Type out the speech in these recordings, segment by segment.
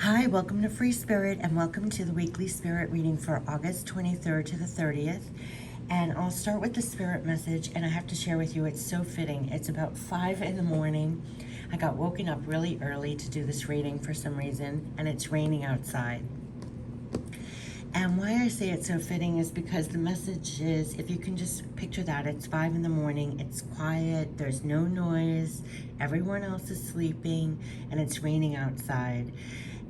Hi, welcome to Free Spirit and welcome to the weekly spirit reading for August 23rd to the 30th. And I'll start with the spirit message, and I have to share with you, it's so fitting. It's about 5 in the morning. I got woken up really early to do this reading for some reason, and it's raining outside. And why I say it's so fitting is because the message is, if you can just picture that, it's 5 in the morning, it's quiet, there's no noise, everyone else is sleeping, and it's raining outside.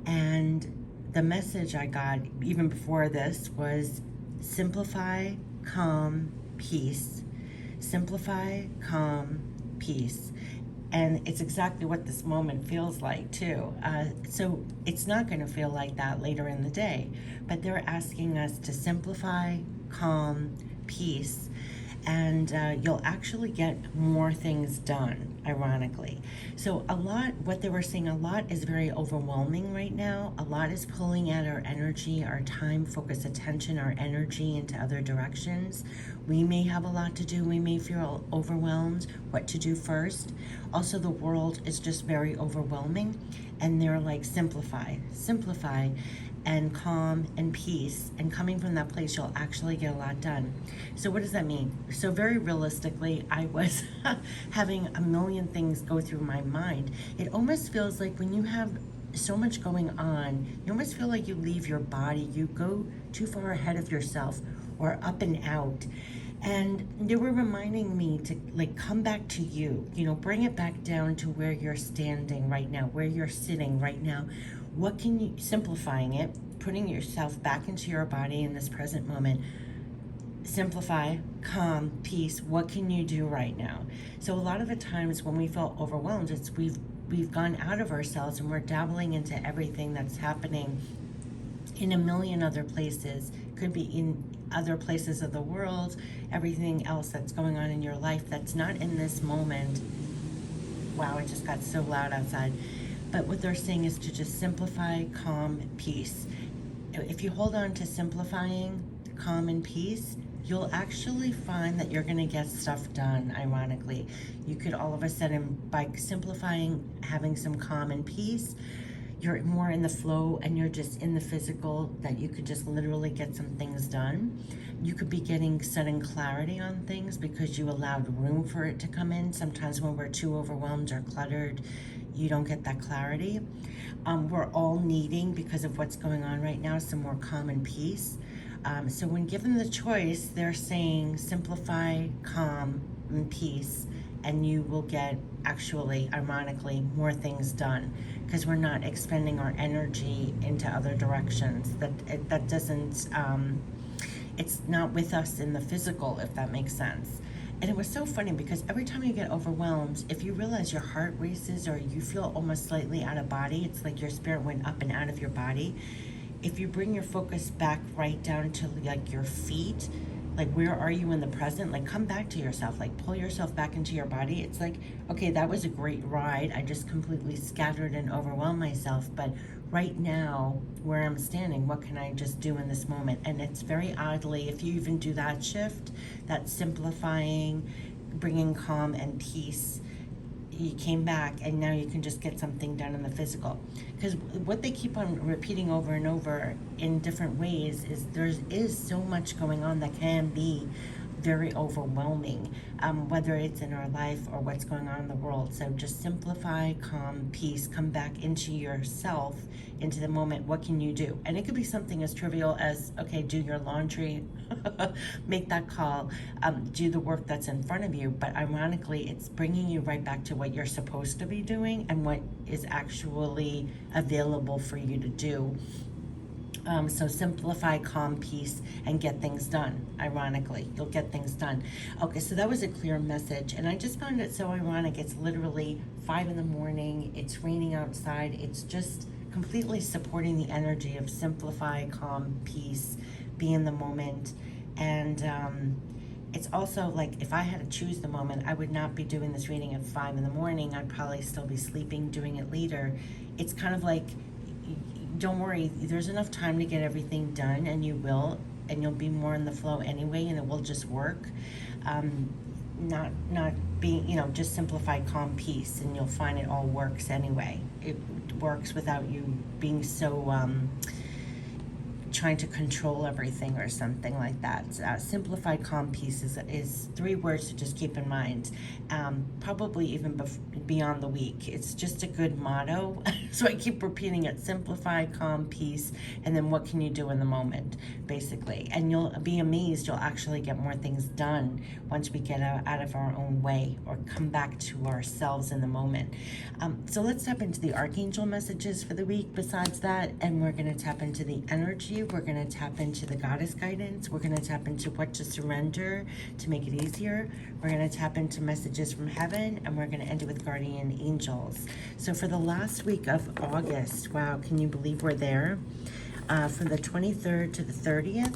And the message I got even before this was simplify, calm, peace. Simplify, calm, peace. And it's exactly what this moment feels like too. So it's not going to feel like that later in the day, but they're asking us to simplify, calm, peace, and you'll actually get more things done, ironically. So what they were saying, a lot is very overwhelming right now. A lot is pulling at our energy, our time, focus, attention, our energy into other directions. We may have a lot to do. We may feel overwhelmed, what to do first. Also, the world is just very overwhelming, and they're like, simplify, simplify, and calm and peace, and coming from that place you'll actually get a lot done. So what does that mean? So very realistically, I was having a million things go through my mind. It almost feels like when you have so much going on, you almost feel like you leave your body, you go too far ahead of yourself or up and out. And they were reminding me to like come back to you, bring it back down to where you're standing right now, where you're sitting right now. What can you, simplifying it, putting yourself back into your body in this present moment. Simplify, calm, peace. What can you do right now? So a lot of the times when we feel overwhelmed, it's we've gone out of ourselves and we're dabbling into everything that's happening in a million other places. Could be in other places of the world, everything else that's going on in your life that's not in this moment. Wow, it just got so loud outside. But what they're saying is to just simplify, calm, peace. If you hold on to simplifying, calm, and peace, you'll actually find that you're going to get stuff done, ironically. You could all of a sudden, by simplifying, having some calm and peace, you're more in the flow and you're just in the physical, that you could just literally get some things done. You could be getting sudden clarity on things because you allowed room for it to come in. Sometimes when we're too overwhelmed or cluttered, you don't get that clarity. We're all needing, because of what's going on right now, some more calm and peace. So when given the choice, they're saying simplify, calm, and peace, and you will get, actually, ironically, more things done, because we're not expending our energy into other directions. That doesn't, it's not with us in the physical, if that makes sense. And it was so funny because every time you get overwhelmed, if you realize your heart races or you feel almost slightly out of body, it's like your spirit went up and out of your body. If you bring your focus back right down to like your feet, like where are you in the present, like come back to yourself, like pull yourself back into your body. It's like, okay, that was a great ride. I just completely scattered and overwhelmed myself. But right now, where I'm standing, what can I just do in this moment? And it's very oddly, if you even do that shift, that simplifying, bringing calm and peace, you came back and now you can just get something done in the physical. Because what they keep on repeating over and over in different ways is there is so much going on that can be very overwhelming, whether it's in our life or what's going on in the world. So just simplify, calm, peace, come back into yourself, into the moment. What can you do? And it could be something as trivial as, okay, do your laundry, make that call, do the work that's in front of you. But ironically, it's bringing you right back to what you're supposed to be doing and what is actually available for you to do. So simplify, calm, peace, and get things done. Ironically, you'll get things done. Okay, so that was a clear message. And I just found it so ironic. It's literally 5 in the morning. It's raining outside. It's just completely supporting the energy of simplify, calm, peace, be in the moment. And it's also like, if I had to choose the moment, I would not be doing this reading at 5 in the morning. I'd probably still be sleeping, doing it later. It's kind of like, don't worry, there's enough time to get everything done, and you will, and you'll be more in the flow anyway, and it will just work. Not being, just simplify, calm, peace, and you'll find it all works anyway. works without you being so trying to control everything or something like that. Simplified, calm, peace is 3 words to just keep in mind, probably even beyond the week. It's just a good motto. So I keep repeating it: simplified, calm, peace, and then what can you do in the moment, basically. And you'll be amazed, you'll actually get more things done once we get out of our own way or come back to ourselves in the moment. So let's tap into the Archangel messages for the week besides that, and we're going to tap into the energy. We're going to tap into the Goddess guidance. We're going to tap into what to surrender to make it easier. We're going to tap into messages from heaven, and we're going to end it with guardian angels. So for the last week of August, wow, can you believe we're there? From the 23rd to the 30th,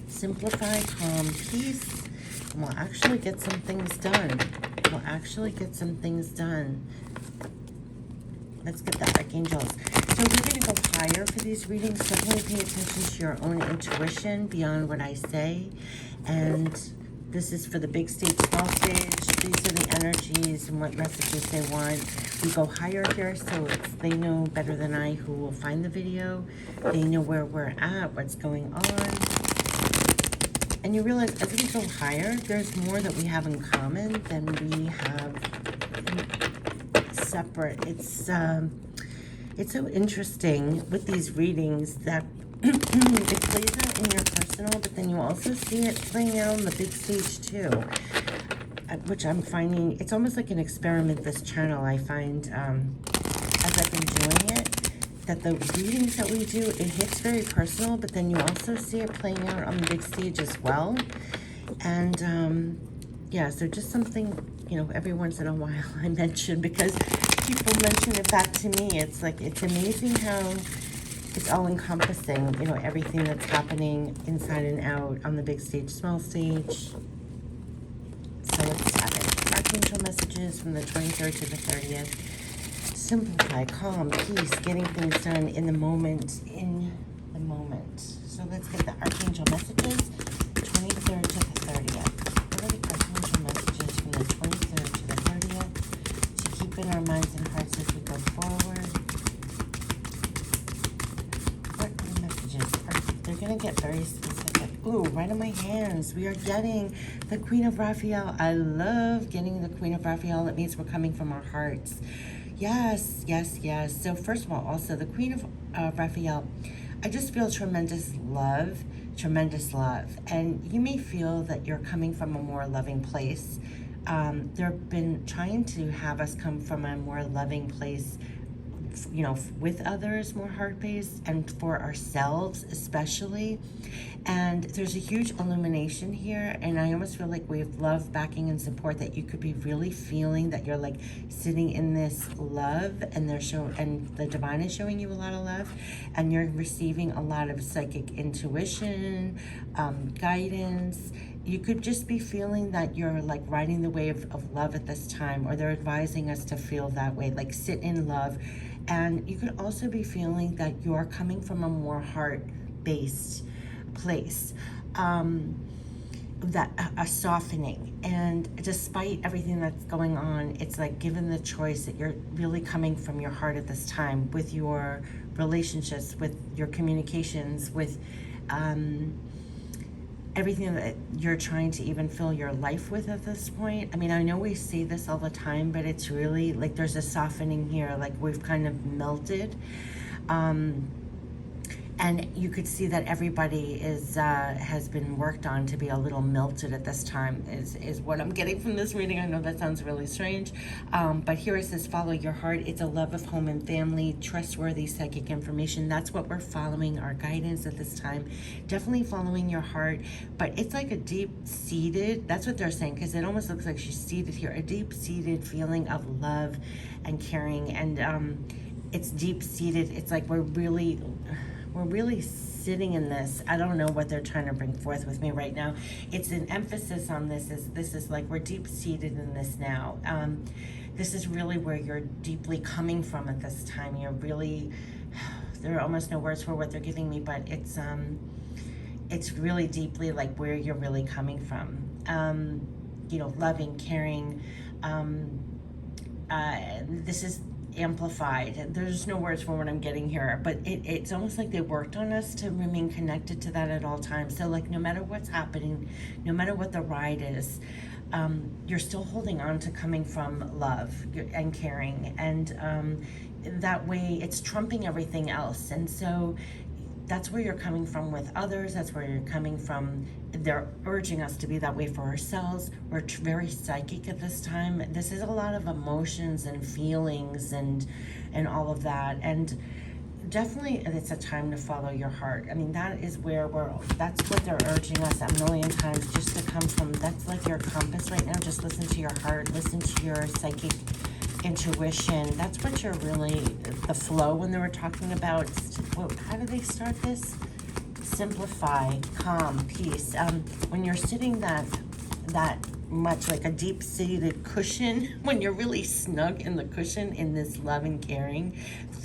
simplify, calm, peace, and we'll actually get some things done. We'll actually get some things done. Let's get the archangels. So we're going to go higher for these readings. Definitely pay attention to your own intuition beyond what I say. And this is for the big stage, small stage. These are the energies and what messages they want. We go higher here, so they know better than I who will find the video. They know where we're at, what's going on. And you realize as we go higher, there's more that we have in common than we have separate. It's so interesting with these readings that it plays out in your personal, but then you also see it playing out on the big stage too, which I'm finding, it's almost like an experiment, this channel. I find as I've been doing it, that the readings that we do, it hits very personal, but then you also see it playing out on the big stage as well. And yeah, so just something, you know, every once in a while I mention, because people mention it back to me. It's like, it's amazing how it's all encompassing, you know, everything that's happening inside and out on the big stage, small stage. So let's have it. Archangel messages from the 23rd to the 30th. Simplify, calm, peace, getting things done in the moment, So let's get the Archangel messages, 23rd to the 30th. What are the Archangel messages from the 23rd to the 30th to keep in our minds and hearts as we go forward? What are the messages? They're going to get very specific. Ooh, right in my hands. We are getting the Queen of Raphael. I love getting the Queen of Raphael. It means we're coming from our hearts. Yes, yes, yes. So first of all, also the Queen of Raphael, I just feel tremendous love. And you may feel that you're coming from a more loving place. They've been trying to have us come from a more loving place, you know, with others, more heart-based, and for ourselves especially. And there's a huge illumination here, and I almost feel like we have love, backing, and support, that you could be really feeling that you're like sitting in this love, and and the divine is showing you a lot of love, and you're receiving a lot of psychic intuition, guidance. You could just be feeling that you're like riding the wave of love at this time, or they're advising us to feel that way, like sit in love. And you could also be feeling that you're coming from a more heart-based place, that a softening. And despite everything that's going on, it's like, given the choice, that you're really coming from your heart at this time, with your relationships, with your communications, with everything that you're trying to even fill your life with at this point. I mean, I know we say this all the time, but it's really like there's a softening here, like we've kind of melted. And you could see that everybody has been worked on to be a little melted at this time, is what I'm getting from this reading. I know that sounds really strange, but here it says, follow your heart. It's a love of home and family, trustworthy psychic information. That's what we're following, our guidance at this time. Definitely following your heart, but it's like a deep-seated, that's what they're saying, because it almost looks like she's seated here, a deep-seated feeling of love and caring, and it's deep-seated. It's like we're really sitting in this. I don't know what they're trying to bring forth with me right now. It's an emphasis on this is like we're deep-seated in this now. This is really where you're deeply coming from at this time. You're really, there are almost no words for what they're giving me, but it's really deeply like where you're really coming from. You know, loving, caring. This is amplified. There's no words for what I'm getting here, but it's almost like they worked on us to remain connected to that at all times. So like no matter what's happening, no matter what the ride is, you're still holding on to coming from love and caring, and that way it's trumping everything else. And so that's where you're coming from with others. That's where you're coming from. They're urging us to be that way for ourselves. We're very psychic at this time. This is a lot of emotions and feelings and all of that. And definitely it's a time to follow your heart. I mean, that is where that's what they're urging us a million times, just to come from. That's like your compass right now. Just listen to your heart, listen to your psychic intuition. That's what you're really, the flow when they were talking about. How do they start this? Simplify, calm, peace. When you're sitting that much like a deep-seated cushion, when you're really snug in the cushion in this love and caring,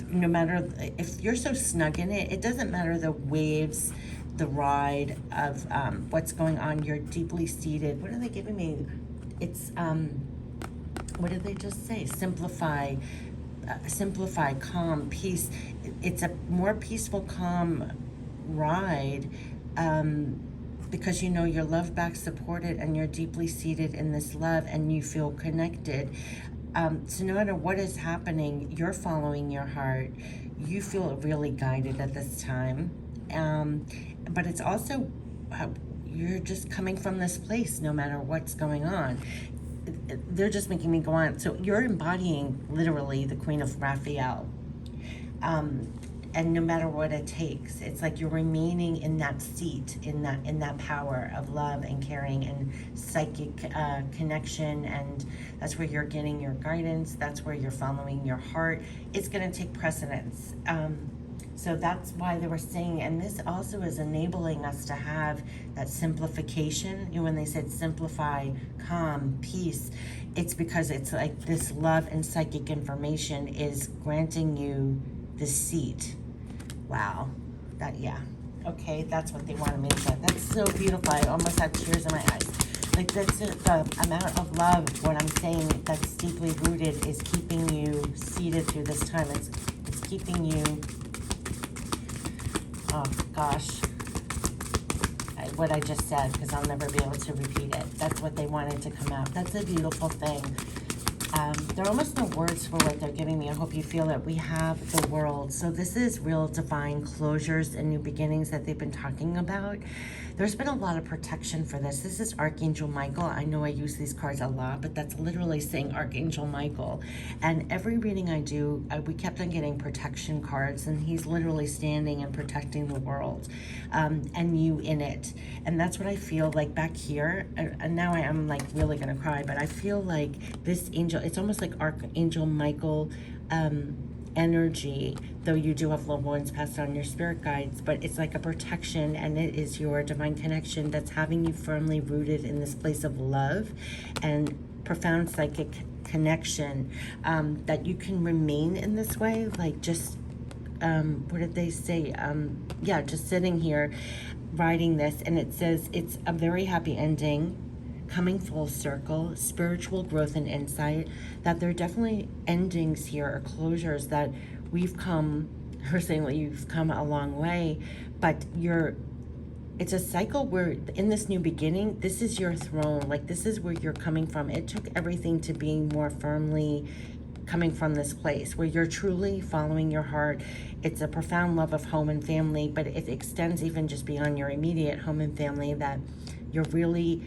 no matter if you're so snug in it, it doesn't matter the waves, the ride of what's going on. You're deeply seated. What are they giving me? It's what did they just say? Simplify, calm, peace. It's a more peaceful, calm ride, because you know you're loved back, supported, and you're deeply seated in this love, and you feel connected. So no matter what is happening, you're following your heart. You feel really guided at this time. But it's also, you're just coming from this place no matter what's going on. They're just making me go on. So you're embodying literally the Queen of Raphael. And no matter what it takes, it's like you're remaining in that seat, in that power of love and caring and psychic connection, and that's where you're getting your guidance. That's where you're following your heart. It's going to take precedence. So that's why they were saying, and this also is enabling us to have that simplification. You know, when they said simplify, calm, peace, it's because it's like this love and psychic information is granting you the seat. Wow. Yeah. Okay, that's what they wanted me to say. That's so beautiful. I almost had tears in my eyes. Like, that's the amount of love, what I'm saying, that's deeply rooted is keeping you seated through this time. It's keeping you, oh gosh, what I just said, because I'll never be able to repeat it. That's what they wanted to come out. That's a beautiful thing. There are almost no words for what they're giving me. I hope you feel it. We have the world. So this is real divine closures and new beginnings that they've been talking about. There's been a lot of protection for this. This is Archangel Michael. I know I use these cards a lot, but that's literally saying Archangel Michael. And every reading I do, we kept on getting protection cards, and he's literally standing and protecting the world, and you in it. And that's what I feel like back here. And now I am like really gonna cry, but I feel like this angel, it's almost like Archangel Michael energy, though you do have loved ones passed on, your spirit guides, but it's like a protection, and it is your divine connection that's having you firmly rooted in this place of love and profound psychic connection, that you can remain in this way, like just what did they say, yeah, just sitting here writing this, and it says it's a very happy ending, coming full circle, spiritual growth and insight, that there are definitely endings here or closures that we've come, her saying that you've come a long way, but it's a cycle where in this new beginning, this is your throne, like this is where you're coming from. It took everything to being more firmly coming from this place where you're truly following your heart. It's a profound love of home and family, but it extends even just beyond your immediate home and family, that you're really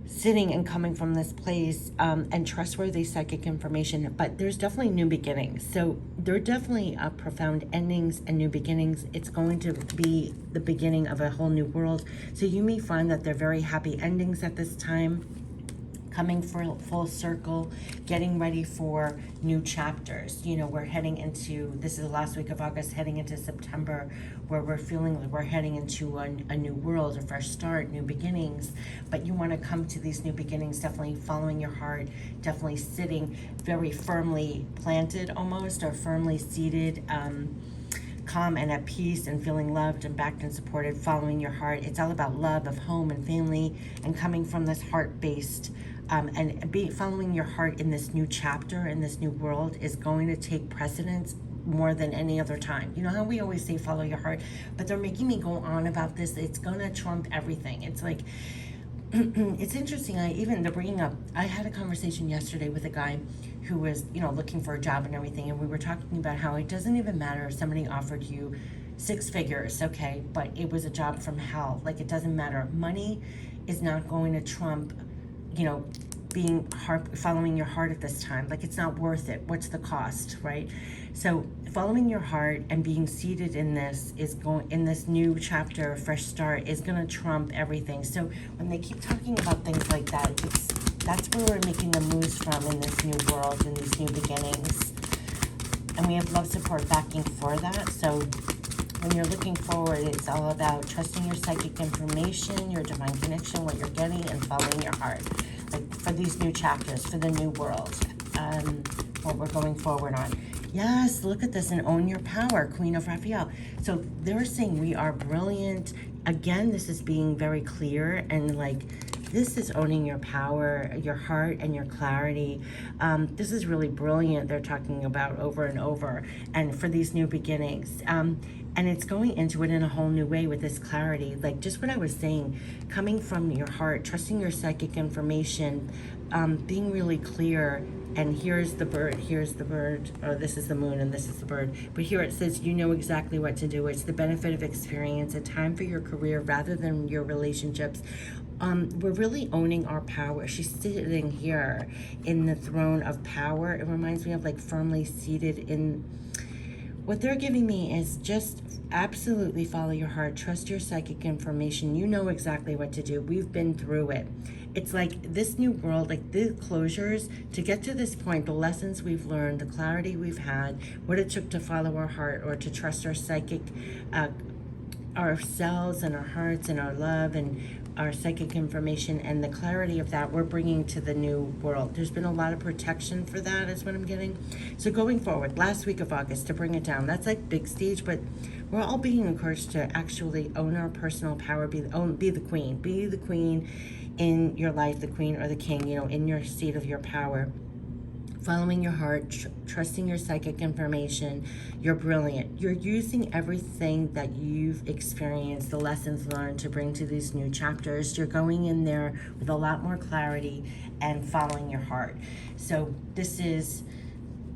sitting and coming from this place, and trustworthy psychic information. But there's definitely new beginnings. So there are definitely profound endings and new beginnings. It's going to be the beginning of a whole new world. So you may find that they're very happy endings at this time, coming full circle, getting ready for new chapters. You know, we're heading into, this is the last week of August, heading into September, where we're feeling like we're heading into a new world, a fresh start, new beginnings. But you want to come to these new beginnings definitely following your heart, definitely sitting very firmly planted almost, or firmly seated, calm and at peace, and feeling loved and backed and supported, following your heart. It's all about love of home and family, and coming from this heart-based And following your heart in this new chapter, in this new world, is going to take precedence more than any other time. You know how we always say follow your heart, but they're making me go on about this. It's gonna trump everything. It's like, it's interesting. They're bringing up, I had a conversation yesterday with a guy who was, looking for a job and everything, and we were talking about how it doesn't even matter if somebody offered you 6 figures, okay, but it was a job from hell. Like, it doesn't matter. Money is not going to trump, following your heart at this time. Like, it's not worth it. What's the cost, right? So following your heart and being seated in this in this new chapter, fresh start, is going to trump everything. So when they keep talking about things like that, that's where we're making the moves from in this new world, in these new beginnings. And we have love, support, backing for that. So when you're looking forward, it's all about trusting your psychic information, your divine connection, what you're getting, and following your heart. Like, for these new chapters, for the new world, what we're going forward on. Yes, look at this, and own your power, Queen of Raphael. So they're saying we are brilliant. Again, this is being very clear, and like, this is owning your power, your heart, and your clarity. This is really brilliant. They're talking about over and over, and for these new beginnings. And it's going into it in a whole new way with this clarity. Like, just what I was saying, coming from your heart, trusting your psychic information, being really clear. And here's the bird, or this is the moon, and this is the bird. But here it says, you know exactly what to do. It's the benefit of experience, a time for your career rather than your relationships. We're really owning our power. She's sitting here in the throne of power. It reminds me of, like, firmly seated in... What they're giving me is just absolutely follow your heart, trust your psychic information. You know exactly what to do. We've been through it. It's like this new world, like the closures, to get to this point, the lessons we've learned, the clarity we've had, what it took to follow our heart or to trust our psychic, ourselves and our hearts and our love and our psychic information, and the clarity of that we're bringing to the new world. There's been a lot of protection for that, is what I'm getting. So going forward, last week of August, to bring it down, that's like big stage, but we're all being encouraged to actually own our personal power, be the queen in your life, the queen or the king, in your seat of your power. Following your heart, trusting your psychic information. You're brilliant. You're using everything that you've experienced, the lessons learned, to bring to these new chapters. You're going in there with a lot more clarity and following your heart. So this is...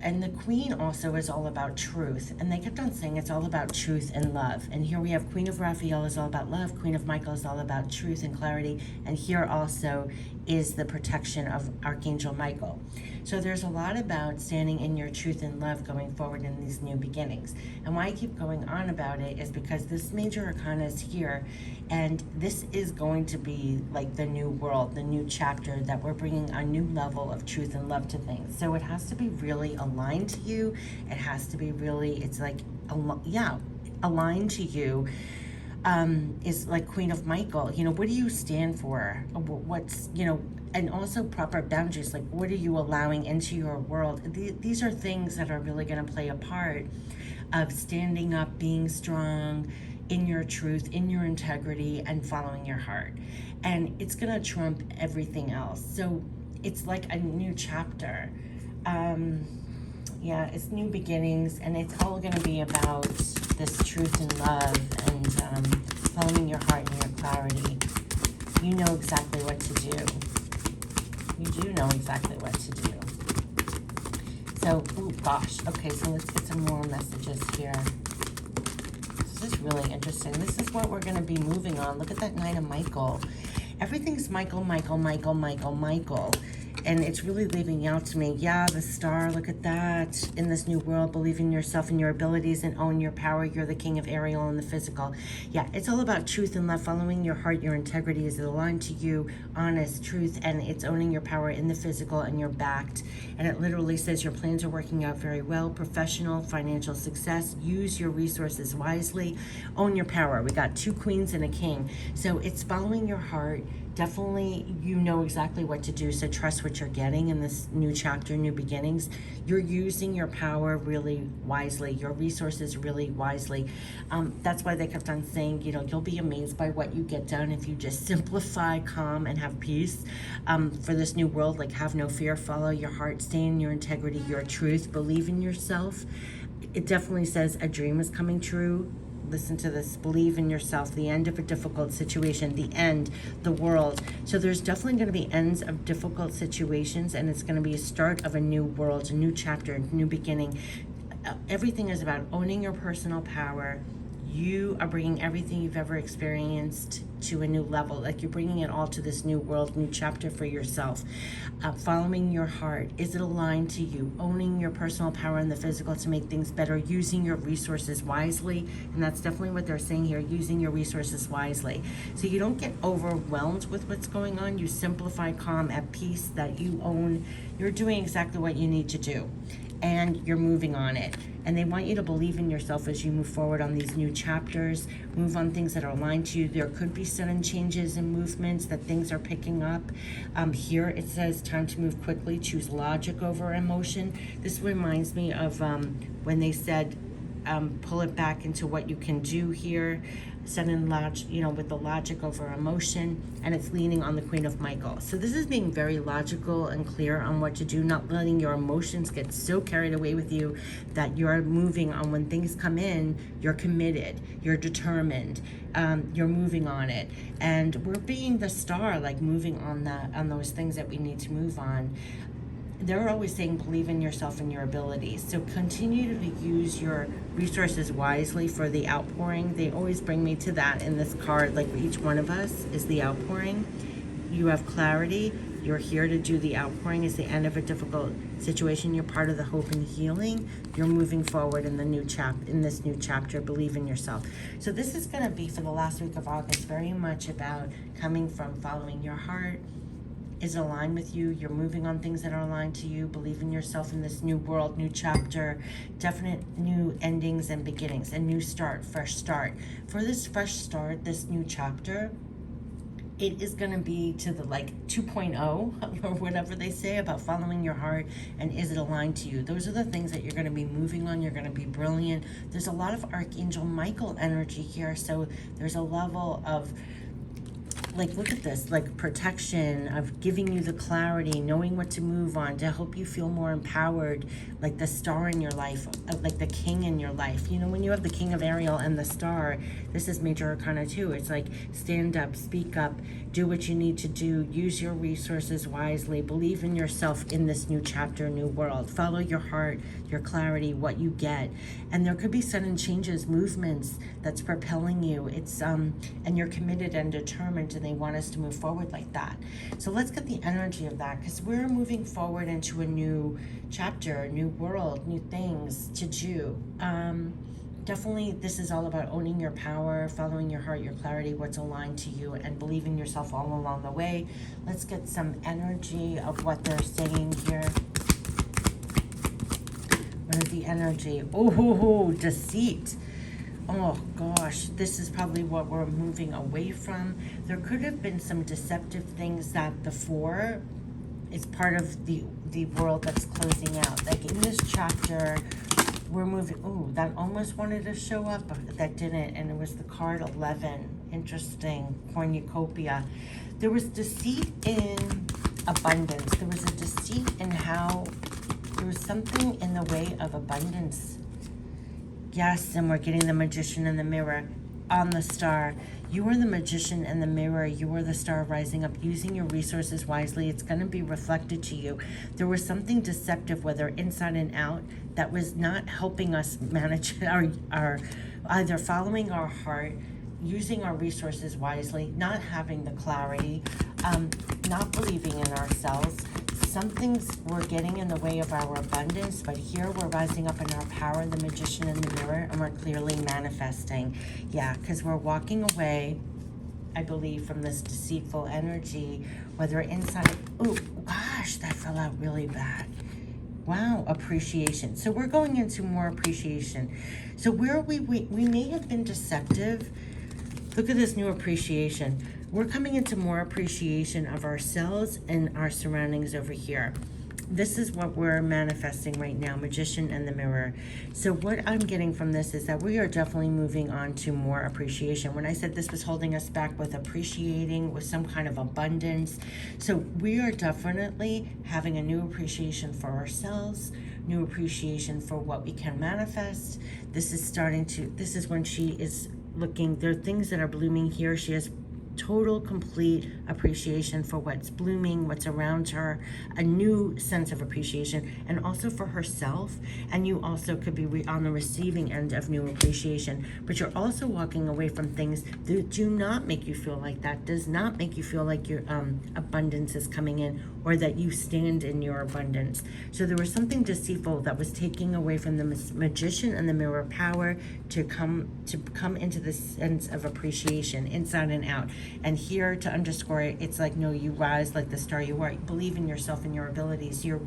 And the queen also is all about truth. And they kept on saying it's all about truth and love. And here we have Queen of Raphael is all about love. Queen of Michael is all about truth and clarity. And here also is the protection of Archangel Michael. So there's a lot about standing in your truth and love going forward in these new beginnings. And why I keep going on about it is because this major arcana is here. And this is going to be like the new world, the new chapter, that we're bringing a new level of truth and love to things. So it has to be really aligned to you. It has to be really, it's like, aligned to you. Is like Queen of Michael. What do you stand for? What's, and also proper boundaries. Like, what are you allowing into your world? These are things that are really going to play a part of standing up, being strong in your truth, in your integrity, and following your heart. And it's going to trump everything else. So it's like a new chapter. It's new beginnings, and it's all going to be about this truth and love and following your heart and your clarity. You know exactly what to do. You do know exactly what to do. So, oh gosh, okay, so let's get some more messages here. This is really interesting. This is what we're going to be moving on. Look at that Knight of Michael. Everything's Michael, Michael, Michael, Michael, Michael. And it's really leaving out to me. Yeah, the star, look at that. In this new world, believe in yourself and your abilities and own your power. You're the king of Ariel in the physical. Yeah, it's all about truth and love. Following your heart, your integrity is aligned to you, honest, truth, and it's owning your power in the physical, and you're backed. And it literally says your plans are working out very well. Professional, financial success. Use your resources wisely. Own your power. We got 2 queens and a king. So it's following your heart, definitely you know exactly what to do, so trust what you're getting in this new chapter, new beginnings. You're using your power really wisely, your resources really wisely. That's why they kept on saying, you know, you'll be amazed by what you get done if you just simplify, calm, and have peace. For this new world, like, have no fear, follow your heart, stay in your integrity, your truth, believe in yourself. It definitely says a dream is coming true. Listen to this, believe in yourself, the end of a difficult situation, the end, the world. So there's definitely going to be ends of difficult situations, and it's going to be a start of a new world, a new chapter, a new beginning. Everything is about owning your personal power. You are bringing everything you've ever experienced to a new level. Like, you're bringing it all to this new world, new chapter for yourself. Following your heart. Is it aligned to you? Owning your personal power in the physical to make things better. Using your resources wisely. And that's definitely what they're saying here. Using your resources wisely. So you don't get overwhelmed with what's going on. You simplify, calm, at peace, that you own. You're doing exactly what you need to do. And you're moving on it. And they want you to believe in yourself as you move forward on these new chapters, move on things that are aligned to you. There could be sudden changes and movements that things are picking up. Here it says time to move quickly, choose logic over emotion. This reminds me of when they said pull it back into what you can do here. Sudden logic, you know, with the logic over emotion, and it's leaning on the Queen of Michael. So this is being very logical and clear on what to do, not letting your emotions get so carried away with you that you're moving on. When things come in, you're committed, you're determined, you're moving on it. And we're being the star, like moving on those things that we need to move on. They're always saying believe in yourself and your abilities. So continue to use your resources wisely for the outpouring. They always bring me to that in this card, like each one of us is the outpouring. You have clarity. You're here to do the outpouring. Is the end of a difficult situation. You're part of the hope and healing. You're moving forward in the new in this new chapter. Believe in yourself. So this is going to be for the last week of August very much about coming from following your heart. Is aligned with you. You're moving on things that are aligned to you. Believe in yourself in this new world, new chapter, definite new endings and beginnings, a new start, fresh start. For this fresh start, this new chapter, it is going to be to the 2.0 or whatever they say about following your heart and is it aligned to you. Those are the things that you're going to be moving on. You're going to be brilliant. There's a lot of Archangel Michael energy here. So there's a level of look at this, protection, of giving you the clarity, knowing what to move on, to help you feel more empowered, like the star in your life, like the king in your life. You know, when you have the King of Ariel and the star, this is major arcana too. It's like, stand up, speak up, do what you need to do, use your resources wisely, believe in yourself in this new chapter, new world, follow your heart, your clarity, what you get. And there could be sudden changes, movements that's propelling you. It's and you're committed and determined, and they want us to move forward like that. So let's get the energy of that, because we're moving forward into a new chapter, a new world, new things to do. Definitely this is all about owning your power, following your heart, your clarity, what's aligned to you, and believing yourself all along the way. Let's get some energy of what they're saying here. What is the energy? Oh, deceit. Oh gosh, this is probably what we're moving away from. There could have been some deceptive things that the Four is part of the world that's closing out. Like in this chapter, we're moving. Oh, that almost wanted to show up, but that didn't. And it was the card 11. Interesting. Cornucopia. There was deceit in abundance. There was a deceit in how there was something in the way of abundance. Yes, and we're getting the Magician and the Mirror on the Star. You are the Magician and the Mirror. You are the star rising up, using your resources wisely. It's going to be reflected to you. There was something deceptive, whether inside and out, that was not helping us manage our either following our heart, using our resources wisely, not having the clarity, not believing in ourselves. Some things were getting in the way of our abundance, but here we're rising up in our power, the Magician and the Mirror, and we're clearly manifesting. Yeah, because we're walking away, I believe, from this deceitful energy, whether inside. Oh, gosh, that fell out really bad. Wow, appreciation. So we're going into more appreciation. So where we may have been deceptive, Look at this new appreciation. We're coming into more appreciation of ourselves and our surroundings over here. This is what we're manifesting right now, Magician and the Mirror. So what I'm getting from this is that we are definitely moving on to more appreciation. When I said this was holding us back with appreciating, with some kind of abundance. So we are definitely having a new appreciation for ourselves, new appreciation for what we can manifest. This is when she is looking, there are things that are blooming here. She has total, complete appreciation for what's blooming, what's around her, a new sense of appreciation, and also for herself. And you also could be on the receiving end of new appreciation, but you're also walking away from things that do not make you feel like that, does not make you feel like your abundance is coming in, or that you stand in your abundance. So there was something deceitful that was taking away from the Magician and the Mirror power to come into the sense of appreciation inside and out. And here, to underscore it, it's like, no, you rise like the star you are. You believe in yourself and your abilities. You're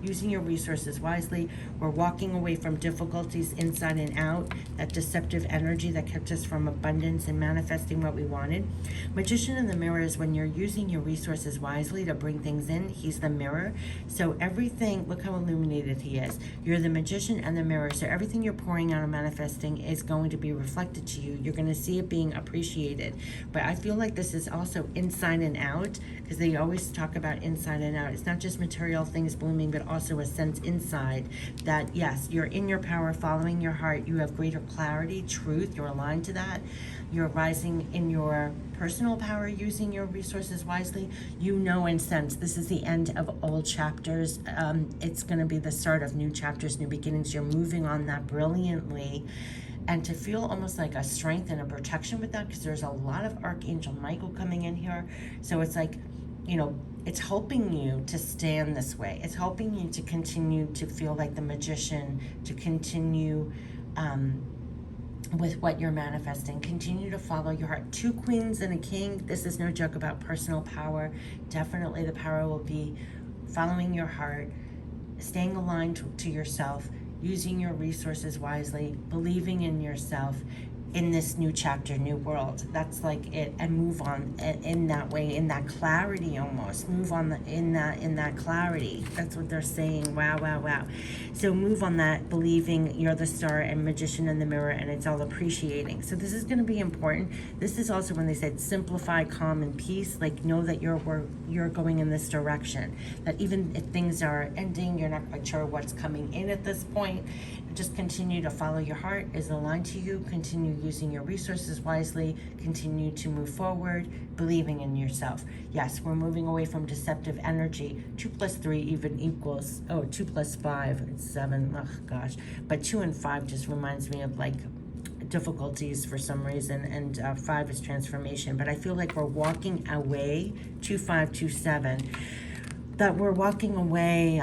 using your resources wisely. We're walking away from difficulties inside and out, that deceptive energy that kept us from abundance and manifesting what we wanted. Magician in the Mirror is when you're using your resources wisely to bring things in. He's the mirror. So everything, look how illuminated he is. You're the Magician and the Mirror. So everything you're pouring out and manifesting is going to be reflected to you. You're going to see it being appreciated. But I feel like this is also inside and out, because they always talk about inside and out. It's not just material things blooming, but also a sense inside that, yes, you're in your power, following your heart. You have greater clarity, truth. You're aligned to that. You're rising in your personal power, using your resources wisely. You know and sense this is the end of old chapters. It's going to be the start of new chapters, new beginnings. You're moving on that brilliantly. And to feel almost like a strength and a protection with that, because there's a lot of Archangel Michael coming in here. So it's like, you know, it's helping you to stand this way. It's helping you to continue to feel like the Magician, to continue with what you're manifesting. Continue to follow your heart. 2 queens and a king. This is no joke about personal power. Definitely the power will be following your heart, staying aligned to yourself, using your resources wisely, believing in yourself in this new chapter, new world. That's like it. And move on in that way, in that clarity almost. Move on in that clarity. That's what they're saying. Wow, wow, wow. So move on that, believing you're the star and Magician in the Mirror, and it's all appreciating. So this is going to be important. This is also when they said simplify, calm, and peace. Like, know that you're going in this direction. That even if things are ending, you're not quite sure what's coming in at this point. Just continue to follow your heart, is aligned to you. Continue using your resources wisely. Continue to move forward, believing in yourself. Yes, we're moving away from deceptive energy. 2 plus 3 even equals, 2 plus 5, it's 7. Oh gosh. But 2 and 5 just reminds me of like difficulties for some reason, and 5 is transformation. But I feel like we're walking away, 2, 5, 2, 7, that we're walking away,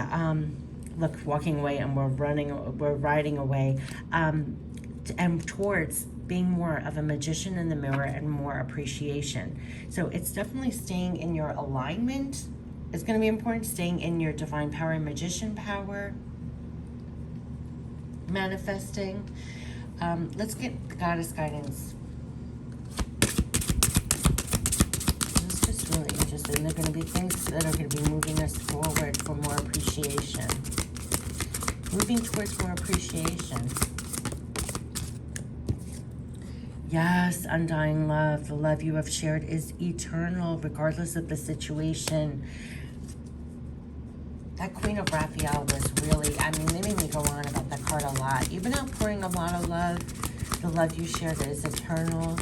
walking away, and we're riding away, and towards being more of a Magician in the Mirror and more appreciation. So it's definitely staying in your alignment. It's going to be important, staying in your divine power and Magician power, manifesting. Let's get the Goddess guidance. This is just really interesting. There are going to be things that are going to be moving us forward for more appreciation. Moving towards more appreciation. Yes, undying love. The love you have shared is eternal, regardless of the situation. That Queen of Raphael was really, they made me go on about that card a lot. You've been outpouring a lot of love. The love you shared is eternal.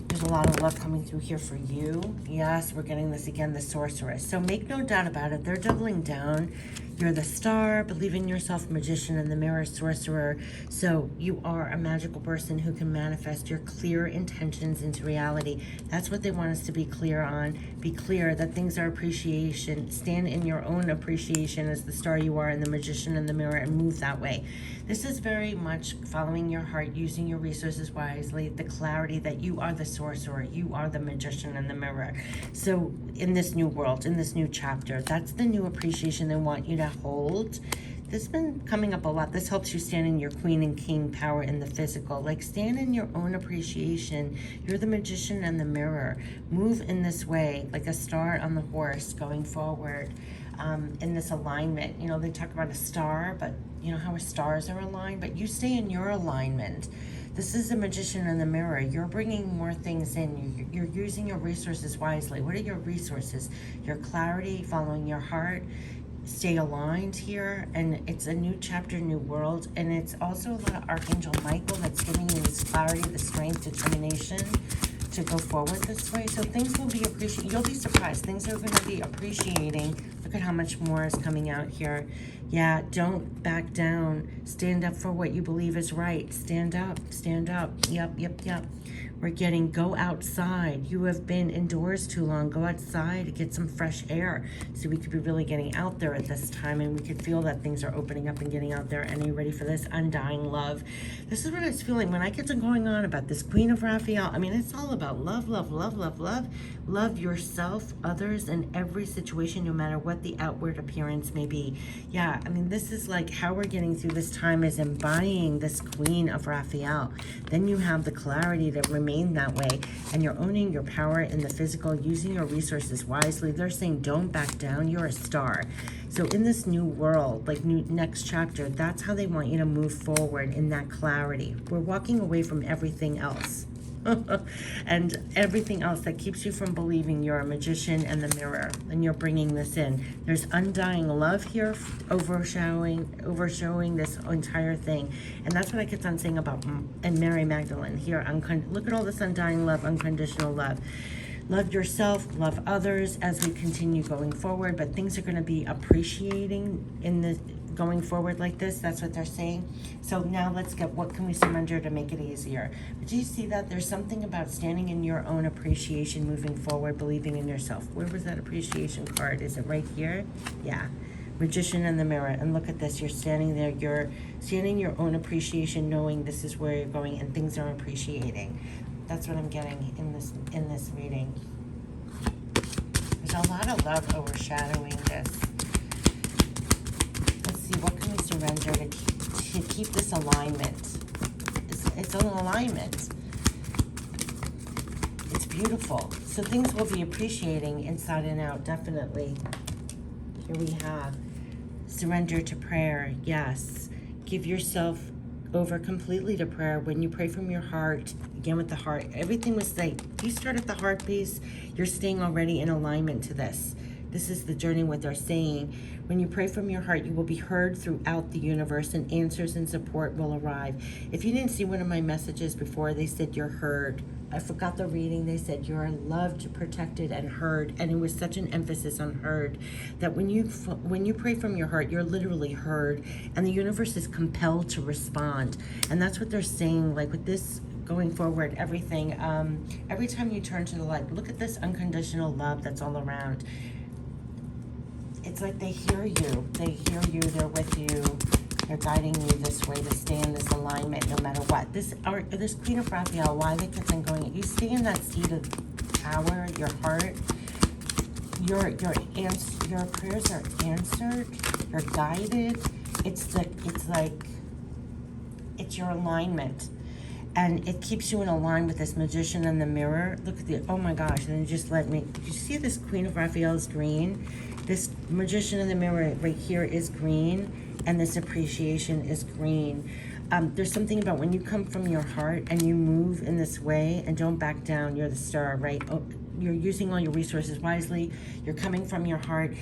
There's a lot of love coming through here for you. Yes, we're getting this again, the Sorceress. So make no doubt about it. They're doubling down. You're the star, believe in yourself, Magician in the Mirror, Sorcerer. So you are a magical person who can manifest your clear intentions into reality. That's what they want us to be clear on. Be clear that things are appreciation. Stand in your own appreciation as the star you are and the Magician in the Mirror, and move that way. This is very much following your heart, using your resources wisely, the clarity that you are the Sorcerer, you are the Magician in the Mirror. So in this new world, in this new chapter, that's the new appreciation they want you to hold. This has been coming up a lot. This helps you stand in your queen and king power in the physical. Like, stand in your own appreciation. You're the magician and the mirror. Move in this way, like a star on the horse going forward, in this alignment. You know, they talk about a star, but you know how stars are aligned, but you stay in your alignment. This is the magician in the mirror. You're bringing more things in. You're using your resources wisely. What are your resources? Your clarity, following your heart. Stay aligned here, and it's a new chapter, new world, and it's also a lot of Archangel Michael that's giving you this clarity, the strength, determination to go forward this way. So things will be appreciated. You'll be surprised. Things are going to be appreciating. Look at how much more is coming out here. Yeah, don't back down. Stand up for what you believe is right. Stand up. Stand up. Yep. We're getting go outside. You have been indoors too long. Go outside, get some fresh air. So we could be really getting out there at this time, and we could feel that things are opening up and getting out there. And are you ready for this? Undying love. This is what I was feeling when I get to going on about this Queen of Raphael. I mean, it's all about love, love, love, love, love. Love yourself, others, in every situation, no matter what the outward appearance may be. Yeah, I mean, this is like how we're getting through this time is embodying this Queen of Raphael. Then you have the clarity to remain that way, and you're owning your power in the physical, using your resources wisely. They're saying don't back down. You're a star. So in this new world, like next chapter, that's how they want you to move forward, in that clarity. We're walking away from everything else. And everything else that keeps you from believing you're a magician and the mirror, and you're bringing this in. There's undying love here, overshowing this entire thing, and that's what I kept on saying about and Mary Magdalene here. Look at all this undying love, unconditional love. Love yourself, love others as we continue going forward, but things are going to be appreciating in the going forward like this. That's what they're saying. So now let's get, what can we surrender to make it easier? But do you see that? There's something about standing in your own appreciation, moving forward, believing in yourself. Where was that appreciation card? Is it right here? Yeah. Magician in the mirror. And look at this. You're standing there. You're standing your own appreciation, knowing this is where you're going and things are appreciating. That's what I'm getting in this reading. There's a lot of love overshadowing this. Let's see, what can we surrender to keep this alignment? It's an alignment. It's beautiful. So things will be appreciating inside and out, definitely. Here we have surrender to prayer. Yes. Give yourself over completely to prayer. When you pray from your heart, again with the heart, everything was like, you start at the heart piece, you're staying already in alignment to this. This is the journey, what they're saying. When you pray from your heart, you will be heard throughout the universe, and answers and support will arrive. If you didn't see one of my messages before, they said you're heard. I forgot the reading. They said you're loved, protected, and heard. And it was such an emphasis on heard that when you pray from your heart, you're literally heard, and the universe is compelled to respond. And that's what they're saying, like with this going forward, everything. Every time you turn to the light, look at this unconditional love that's all around. It's like they hear you. They hear you. They're with you. They're guiding you this way to stay in this alignment no matter what. This Queen of Raphael, why they kept on going, you stay in that seat of power, your heart. Your prayers are answered. You're guided. It's your alignment. And it keeps you in line with this magician in the mirror. Look at the, oh my gosh, and just let me, did you see this Queen of Raphael is green? This magician in the mirror right here is green, and this appreciation is green. There's something about when you come from your heart and you move in this way and don't back down, you're the star, right? Oh, you're using all your resources wisely. You're coming from your heart.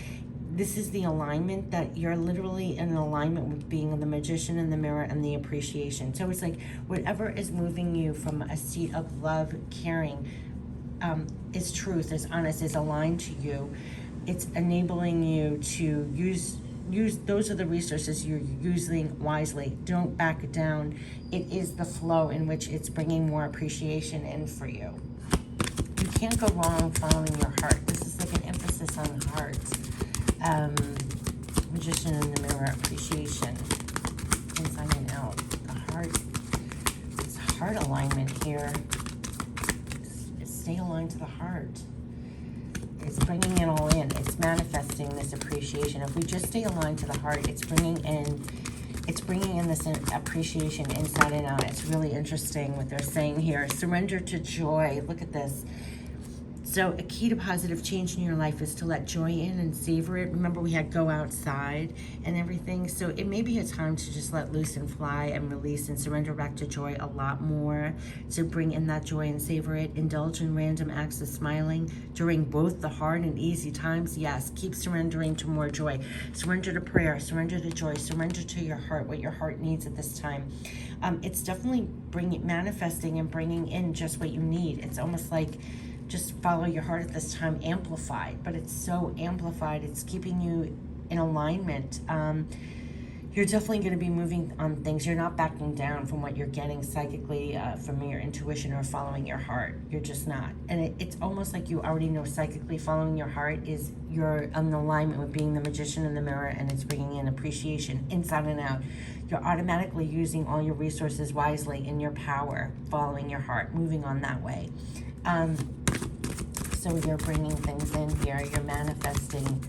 This is the alignment that you're literally in alignment with being the magician in the mirror and the appreciation. So it's like whatever is moving you from a seat of love, caring, is truth, is honest, is aligned to you. It's enabling you to use those are the resources you're using wisely. Don't back down. It is the flow in which it's bringing more appreciation in for you. You can't go wrong following your heart. This is like an emphasis on the heart. Magician in the mirror, appreciation, inside and out. The heart, it's heart alignment here. Stay aligned to the heart. It's bringing it all in. It's manifesting this appreciation. If we just stay aligned to the heart, it's bringing in this appreciation inside and out. It's really interesting what they're saying here. Surrender to joy. Look at this. So a key to positive change in your life is to let joy in and savor it. Remember, we had go outside and everything. So it may be a time to just let loose and fly and release and surrender back to joy a lot more. So bring in that joy and savor it. Indulge in random acts of smiling during both the hard and easy times. Yes, keep surrendering to more joy. Surrender to prayer. Surrender to joy. Surrender to your heart, what your heart needs at this time. It's definitely manifesting and bringing in just what you need. It's almost like just follow your heart at this time, amplified, but it's so amplified. It's keeping you in alignment. You're definitely going to be moving on things. You're not backing down from what you're getting psychically from your intuition or following your heart. You're just not. And it's almost like you already know psychically following your heart is you're in alignment with being the magician in the mirror, and it's bringing in appreciation inside and out. You're automatically using all your resources wisely in your power, following your heart, moving on that way. So you're bringing things in here. You're manifesting.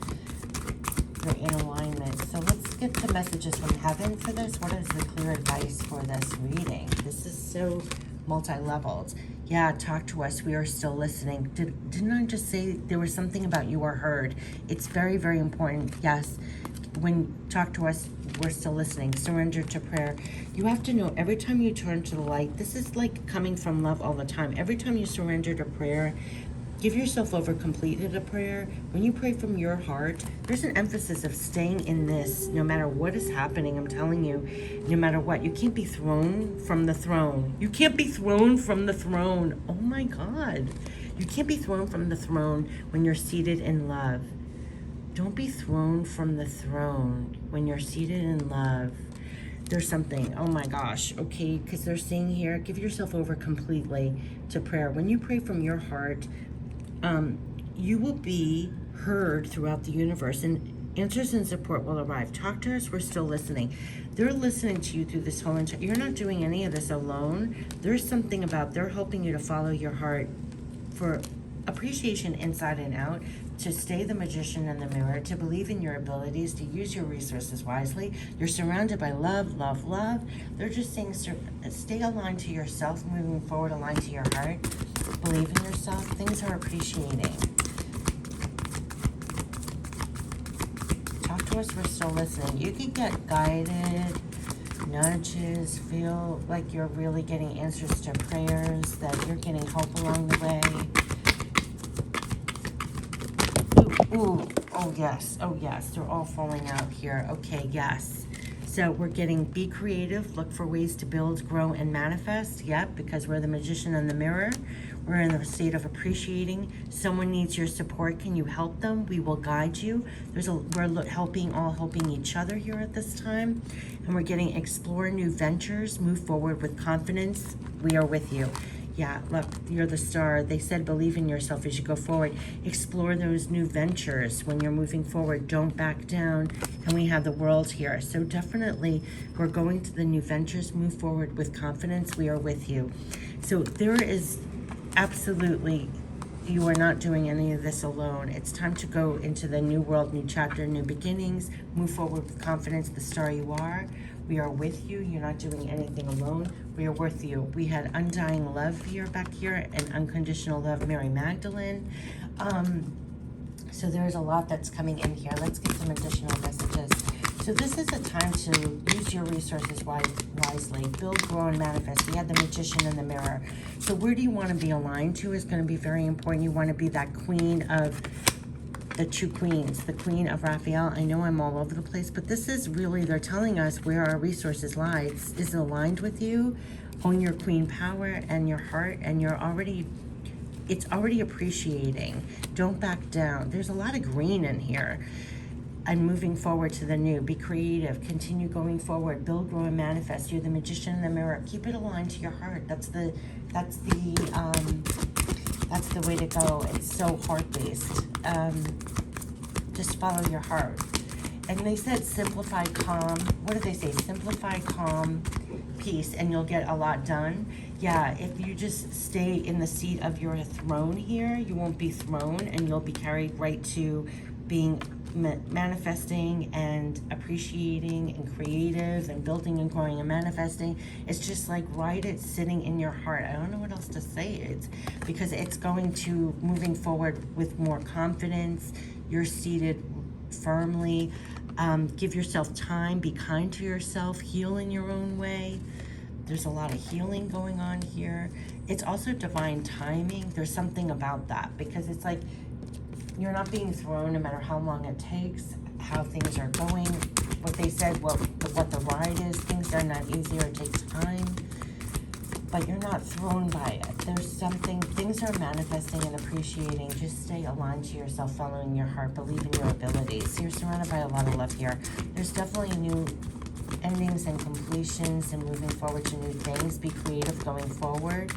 You're in alignment. So let's get the messages from heaven for this. What is the clear advice for this reading? This is so multi-leveled. Yeah, talk to us. We are still listening. Didn't I just say there was something about you are heard? It's very, very important. Yes. When talk to us, we're still listening. Surrender to prayer. You have to know every time you turn to the light, this is like coming from love all the time. Every time you surrender to prayer, give yourself over completely to prayer. When you pray from your heart, there's an emphasis of staying in this no matter what is happening. I'm telling you, no matter what. You can't be thrown from the throne. You can't be thrown from the throne. Oh my God. You can't be thrown from the throne when you're seated in love. Don't be thrown from the throne when you're seated in love. There's something, oh my gosh, okay, because they're saying here, give yourself over completely to prayer. When you pray from your heart, you will be heard throughout the universe, and answers and support will arrive. Talk to us, we're still listening. They're listening to you through this whole entire, you're not doing any of this alone. There's something about, they're helping you to follow your heart for appreciation inside and out, to stay the magician in the mirror, to believe in your abilities, to use your resources wisely. You're surrounded by love, love, love. They're just saying stay aligned to yourself, moving forward, aligned to your heart. Believe in yourself. Things are appreciating. Talk to us, we're still listening. You can get guided, nudges, feel like you're really getting answers to prayers, that you're getting help along the way. Ooh, oh yes, they're all falling out here. Okay, yes. So we're getting be creative, look for ways to build, grow, and manifest. Yep, because we're the magician in the mirror. We're in a state of appreciating. Someone needs your support. Can you help them? We will guide you. We're helping each other here at this time. And we're getting explore new ventures, move forward with confidence. We are with you. Yeah, look, you're the star. They said believe in yourself as you go forward. Explore those new ventures when you're moving forward. Don't back down. And we have the world here. So definitely we're going to the new ventures. Move forward with confidence. We are with you. So there is absolutely, you are not doing any of this alone. It's time to go into the new world, new chapter, new beginnings. Move forward with confidence, the star you are. We are with you. You're not doing anything alone. We are with you. We had undying love here, back here, and unconditional love, Mary Magdalene. So there's a lot that's coming in here. Let's get some additional messages. So this is a time to use your resources wisely. Build, grow, and manifest. We had the magician in the mirror. So where do you want to be aligned to is going to be very important. You want to be that queen of the two queens, the queen of Raphael. I know I'm all over the place, but this is really, they're telling us where our resources lie. Is aligned with you. Own your queen power and your heart, and it's already appreciating. Don't back down. There's a lot of green in here. And moving forward to the new. Be creative. Continue going forward. Build, grow, and manifest. You're the magician in the mirror. Keep it aligned to your heart. That's the way to go. It's so heart-based. Just follow your heart. And they said simplify, calm. What did they say? Simplify, calm, peace, and you'll get a lot done. Yeah, if you just stay in the seat of your throne here, you won't be thrown, and you'll be carried right to being manifesting and appreciating and creative and building and growing and manifesting. It's just like it's sitting in your heart. I don't know what else to say. It's because it's going to moving forward with more confidence. You're seated firmly. Give yourself time, be kind to yourself, heal in your own way. There's a lot of healing going on here. It's also divine timing. There's something about that, because it's like you're not being thrown no matter how long it takes, how things are going. What they said, what the ride is, things are not easy, or it takes time, but you're not thrown by it. There's something, things are manifesting and appreciating. Just stay aligned to yourself, following your heart, believe in your abilities. You're surrounded by a lot of love here. There's definitely new endings and completions and moving forward to new things. Be creative going forward.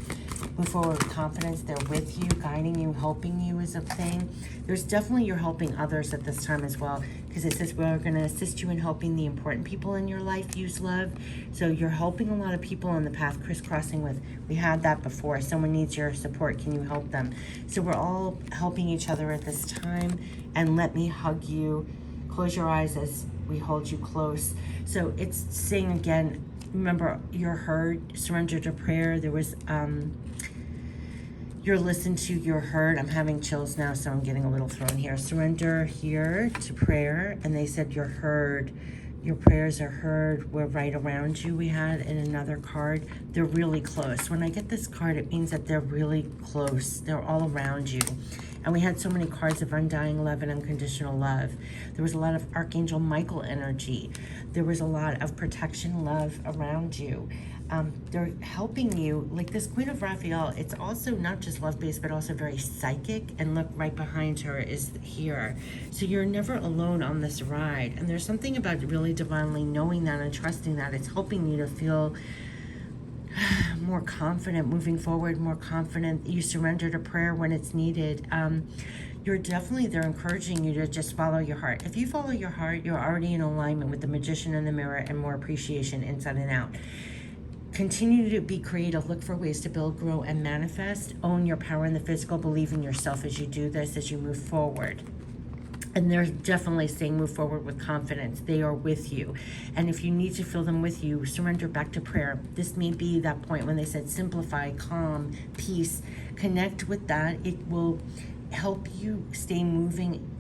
Move forward with confidence. They're with you, guiding you, helping you is a thing. There's definitely, you're helping others at this time as well, because it says we're going to assist you in helping the important people in your life use love. So you're helping a lot of people on the path, crisscrossing with, we had that before. Someone needs your support. Can you help them? So we're all helping each other at this time. And let me hug you. Close your eyes as we hold you close. So it's saying again, remember, you're heard, surrender to prayer. There was, you're listened to, you're heard. I'm having chills now, so I'm getting a little thrown here. Surrender here to prayer. And they said you're heard. Your prayers are heard. We're right around you. We had in another card. They're really close. When I get this card, it means that they're really close. They're all around you. And we had so many cards of undying love and unconditional love. There was a lot of Archangel Michael energy. There was a lot of protection, love around you. They're helping you. Like this Queen of Raphael, it's also not just love-based, but also very psychic. And look, right behind her is here. So you're never alone on this ride. And there's something about really divinely knowing that and trusting that. It's helping you to feel more confident, moving forward, more confident. You surrender to prayer when it's needed. You're definitely, they're encouraging you to just follow your heart. If you follow your heart, you're already in alignment with the magician in the mirror and more appreciation inside and out. Continue to be creative. Look for ways to build, grow, and manifest. Own your power in the physical. Believe in yourself as you do this, as you move forward. And they're definitely saying move forward with confidence. They are with you. And if you need to feel them with you, surrender back to prayer. This may be that point when they said simplify, calm, peace. Connect with that. It will help you stay moving,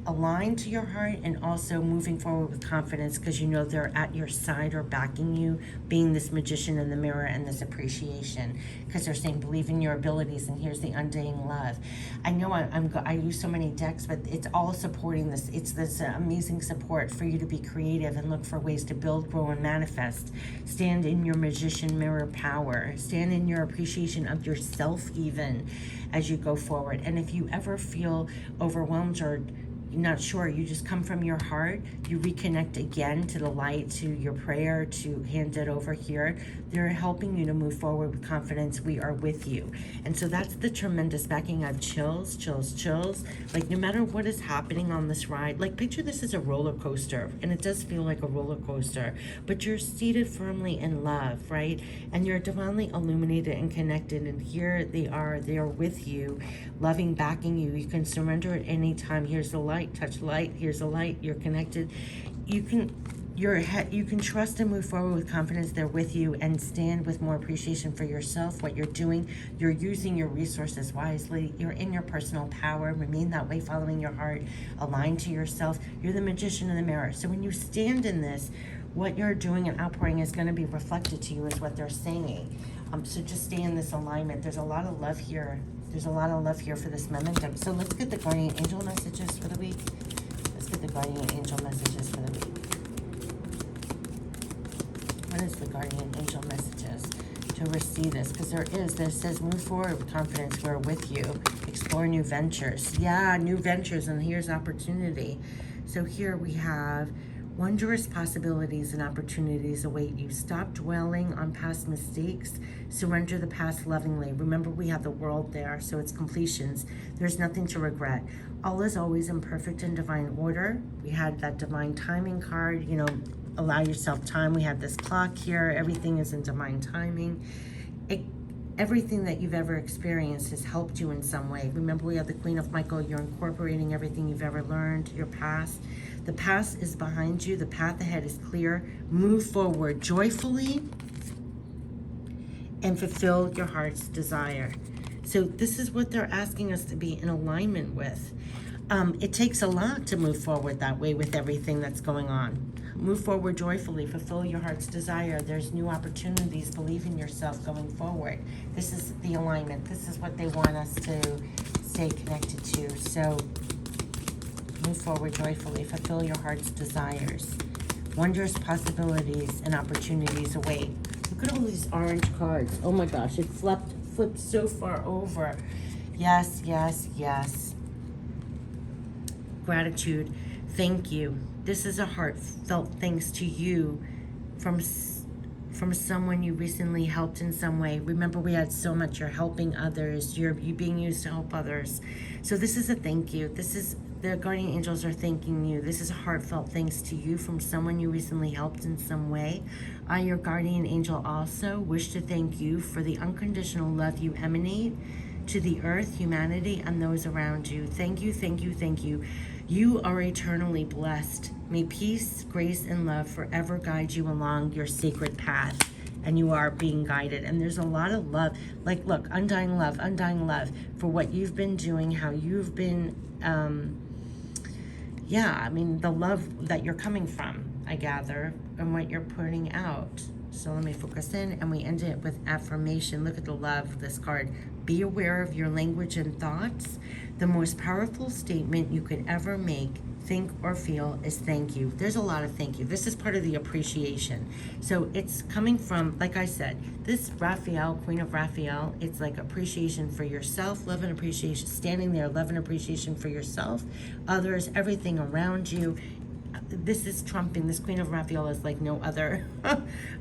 aligned to your heart, and also moving forward with confidence, because you know they're at your side or backing you, being this magician in the mirror and this appreciation, because they're saying believe in your abilities, and here's the undying love. I know I use so many decks, but it's all supporting this. It's this amazing support for you to be creative and look for ways to build, grow, and manifest. Stand in your magician mirror power. Stand in your appreciation of yourself even as you go forward. And if you ever feel overwhelmed or not sure, you just come from your heart, you reconnect again to the light, to your prayer, to hand it over here. They're helping you to move forward with confidence. We are with you. And so that's the tremendous backing. Of chills, chills, chills. Like no matter what is happening on this ride, like picture this as a roller coaster, and it does feel like a roller coaster, but you're seated firmly in love, right? And you're divinely illuminated and connected, and here they are with you, loving, backing you. You can surrender at any time. Here's the light. Touch light. Here's the light. You're connected. You can trust and move forward with confidence. They're with you, and stand with more appreciation for yourself, what you're doing. You're using your resources wisely. You're in your personal power. Remain that way, following your heart, aligned to yourself. You're the magician in the mirror. So when you stand in this, what you're doing and outpouring is going to be reflected to you, is what they're saying. So just stay in this alignment. There's a lot of love here. There's a lot of love here for this momentum. So let's get the guardian angel messages for the week. Let's get the guardian angel messages for the week. What is the guardian angel messages to receive this? Because there says move forward with confidence. We're with you. Explore new ventures. Yeah, new ventures, and here's opportunity. So here we have wondrous possibilities and opportunities await you. Stop dwelling on past mistakes. Surrender the past lovingly. Remember, we have the world there, so it's completions. There's nothing to regret. All is always in perfect and divine order. We had that divine timing card, allow yourself time. We have this clock here. Everything is in divine timing. Everything that you've ever experienced has helped you in some way. Remember, we have the Queen of Michael. You're incorporating everything you've ever learned, your past. The past is behind you. The path ahead is clear. Move forward joyfully and fulfill your heart's desire. So this is what they're asking us to be in alignment with. It takes a lot to move forward that way with everything that's going on. Move forward joyfully, fulfill your heart's desire. There's new opportunities. Believe in yourself going forward. This is the alignment. This is what they want us to stay connected to. So move forward joyfully, fulfill your heart's desires. Wondrous possibilities and opportunities await. Look at all these orange cards. Oh my gosh, it flipped so far over. Yes, yes, yes. Gratitude. Thank you. This is a heartfelt thanks to you from someone you recently helped in some way. Remember, we had so much. You're helping others. You're being used to help others. So this is a thank you. This is the guardian angels are thanking you. This is a heartfelt thanks to you from someone you recently helped in some way. I, your guardian angel, also wish to thank you for the unconditional love you emanate to the earth, humanity, and those around you. Thank you, thank you, thank you. You are eternally blessed. May peace, grace, and love forever guide you along your sacred path. And you are being guided. And there's a lot of love. Like, look, undying love for what you've been doing, how you've been, the love that you're coming from, I gather, and what you're putting out. So let me focus in, and we end it with affirmation. Look at the love, this card. Be aware of your language and thoughts. The most powerful statement you could ever make, think, or feel is thank you. There's a lot of thank you. This is part of the appreciation. So it's coming from, like I said, this Raphael, Queen of Raphael, it's like appreciation for yourself, love and appreciation, standing there, love and appreciation for yourself, others, everything around you. This is trumping, this Queen of Raphael is like no other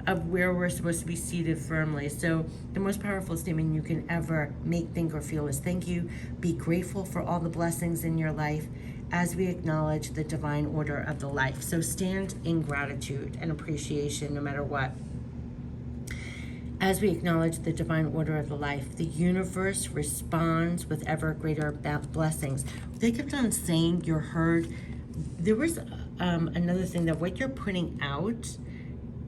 of where we're supposed to be seated firmly. So the most powerful statement you can ever make, think, or feel is thank you. Be grateful for all the blessings in your life as we acknowledge the divine order of the life. So stand in gratitude and appreciation no matter what. As we acknowledge the divine order of the life, the universe responds with ever greater blessings. They kept on saying you're heard. There was another thing, that what you're putting out,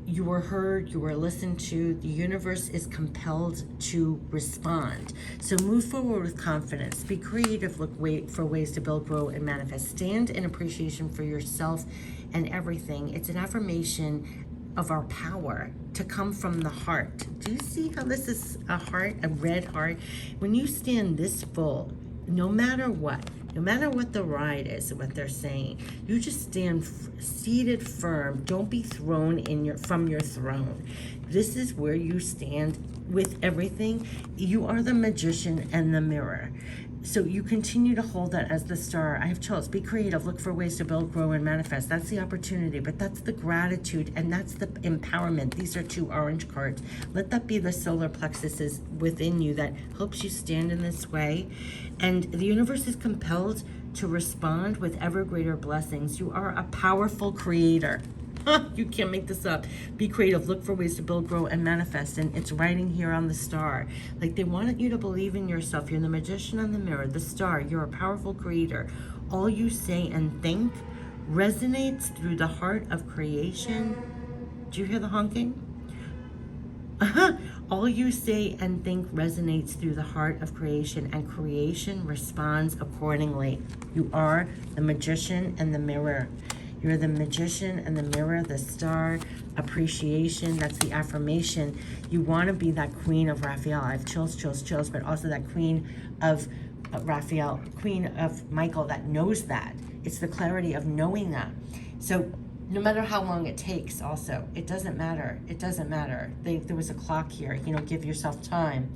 you were heard, you were listened to, the universe is compelled to respond. So move forward with confidence, be creative, look for ways to build, grow, and manifest. Stand in appreciation for yourself and everything. It's an affirmation of our power to come from the heart. Do you see how this is a heart, a red heart? When you stand this full, no matter what the ride is, what they're saying, you just stand seated firm. Don't be thrown from your throne. This is where you stand with everything. You are the magician and the mirror. So you continue to hold that as the star. I have chose. Be creative. Look for ways to build, grow, and manifest. That's the opportunity, but that's the gratitude, and that's the empowerment. These are two orange cards. Let that be the solar plexuses within you that helps you stand in this way. And the universe is compelled to respond with ever greater blessings. You are a powerful creator. You can't make this up. Be creative. Look for ways to build, grow, and manifest. And it's writing here on the star. Like, they wanted you to believe in yourself. You're the magician on the mirror, the star. You're a powerful creator. All you say and think resonates through the heart of creation. Do you hear the honking? All you say and think resonates through the heart of creation, and creation responds accordingly. You are the magician and the mirror. You're the magician and the mirror, the star, appreciation. That's the affirmation. You want to be that Queen of Raphael. I have chills, but also that Queen of Raphael, Queen of Michael that knows that. It's the clarity of knowing that. So no matter how long it takes, also, it doesn't matter. It doesn't matter. There was a clock here. Give yourself time.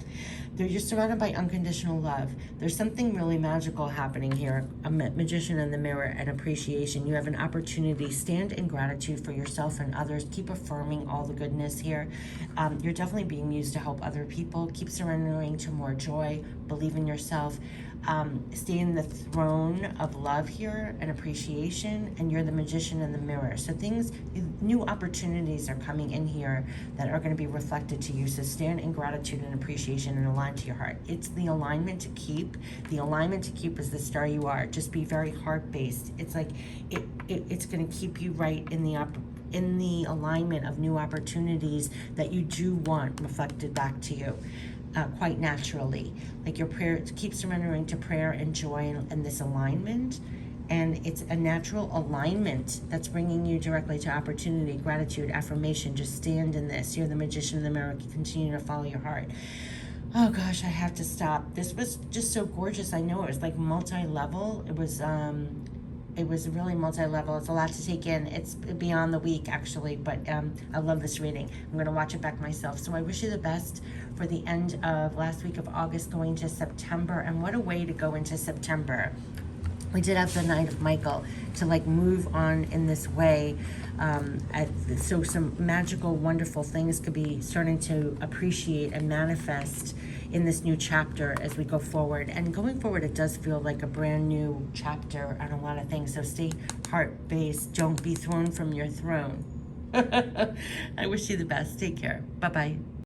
You're surrounded by unconditional love. There's something really magical happening here. A magician in the mirror and appreciation. You have an opportunity. Stand in gratitude for yourself and others. Keep affirming all the goodness here. You're definitely being used to help other people. Keep surrendering to more joy. Believe in yourself. stay in the throne of love here and appreciation, and you're the magician in the mirror. So new opportunities are coming in here that are going to be reflected to you. So stand in gratitude and appreciation and align to your heart. It's the alignment to keep. The alignment to keep is the star you are. Just be very heart-based. It's like it's going to keep you right in the alignment of new opportunities that you do want reflected back to you. Quite naturally, like your prayer, keep surrendering to prayer and joy and this alignment, and it's a natural alignment that's bringing you directly to opportunity, gratitude, affirmation. Just stand in this. You're the magician in the mirror. Continue to follow your heart. Oh gosh, I have to stop. This was just so gorgeous. I know it was like multi-level. It was really multi-level. It's a lot to take in. It's beyond the week, actually, but I love this reading. I'm going to watch it back myself. So I wish you the best for the end of last week of August going to September. And what a way to go into September. We did have the night of Michael to like move on in this way. So some magical, wonderful things could be starting to appreciate and manifest in this new chapter as we go forward. And going forward, it does feel like a brand new chapter on a lot of things. So stay heart-based. Don't be thrown from your throne. I wish you the best. Take care. Bye-bye.